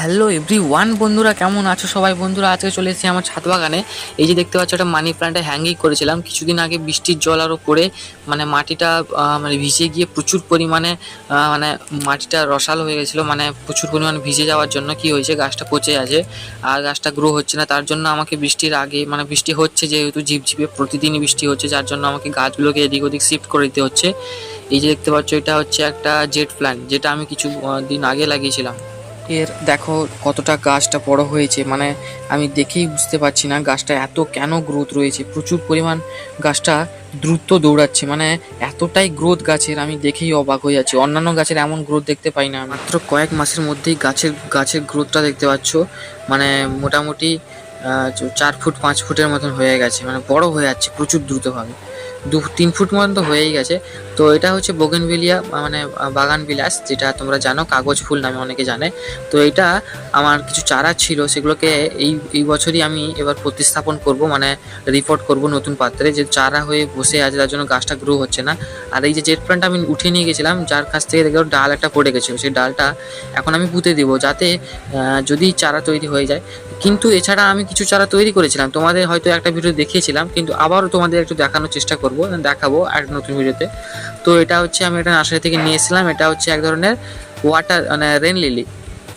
Hello everyone, বন্ধুরা কেমন আছো সবাই? বন্ধুরা, আজকে চলে এসেছি আমার ছাদ বাগানে। এই যে দেখতে পাচ্ছ, একটা মানি প্ল্যান্টে হ্যাঙ্গিং করেছিলাম কিছুদিন আগে। বৃষ্টির জল আরও পড়ে মানে মাটিটা মানে ভিজে গিয়ে প্রচুর পরিমাণে মানে মাটিটা রসাল হয়ে গেছিলো। মানে প্রচুর পরিমাণে ভিজে যাওয়ার জন্য কি হয়েছে, গাছটা পচে আছে আর গাছটা গ্রো হচ্ছে না। তার জন্য আমাকে বৃষ্টির আগে, মানে বৃষ্টি হচ্ছে যেহেতু ঝিপঝিপে প্রতিদিনই বৃষ্টি হচ্ছে, যার জন্য আমাকে গাছগুলোকে এদিক ওদিক শিফট করে দিতে হচ্ছে। এই যে দেখতে পাচ্ছ, এটা হচ্ছে একটা জেট প্ল্যান্ট, যেটা আমি কিছু দিন আগে লাগিয়েছিলাম। এর দেখো কতটা গাছটা বড় হয়েছে, মানে আমি দেখেই বুঝতে পারছি না গাছটা এত কেন গ্রোথ রয়েছে। প্রচুর পরিমাণ গাছটা দ্রুত দৌড়াচ্ছে, মানে এতটাই গ্রোথ গাছের, আমি দেখেই অবাক হয়ে যাচ্ছি। অন্যান্য গাছের এমন গ্রোথ দেখতে পাই না। মাত্র কয়েক মাসের মধ্যেই গাছের গ্রোথটা দেখতে পাচ্ছ, মানে মোটামুটি 4 ফুট 5 ফুটের মতন হয়ে গেছে, মানে বড় হয়ে যাচ্ছে প্রচুর দ্রুতভাবে। 2-3 ফুট মতন তো হয়েই গেছে। তো এটা হচ্ছে বোগেনভিলিয়া, মানে বাগান বিলাস, যেটা তোমরা জানো কাগজ ফুল নামে অনেকে জানে। তো এটা আমার কিছু চারা ছিল, সেগুলোকে এই বছরই আমি এবার প্রতিস্থাপন করব, মানে রিপোর্ট করব নতুন পাত্রে। যে চারা হয়ে বসে আছে, তার জন্য গাছটা গ্রো হচ্ছে না। আর এই যে জেট প্ল্যান্ট আমি উঠিয়ে নিয়ে গেছিলাম, যার কাছ থেকে দেখো ডাল একটা পড়ে গেছিলো, সেই ডালটা এখন আমি পুঁতে দিব, যাতে যদি চারা তৈরি হয়ে যায়। কিন্তু এছাড়া আমি কিছু চারা তৈরি করেছিলাম, তোমাদের হয়তো একটা ভিডিও দেখিয়েছিলাম, কিন্তু আবারও তোমাদের একটু দেখানোর চেষ্টা করব, দেখাবো এক নতুন ভিডিওতে। তো এটা হচ্ছে, আমি এটা নার্সারি থেকে নিয়ে এসেছিলাম। এটা হচ্ছে এক ধরনের ওয়াটার, মানে রেন লিলি।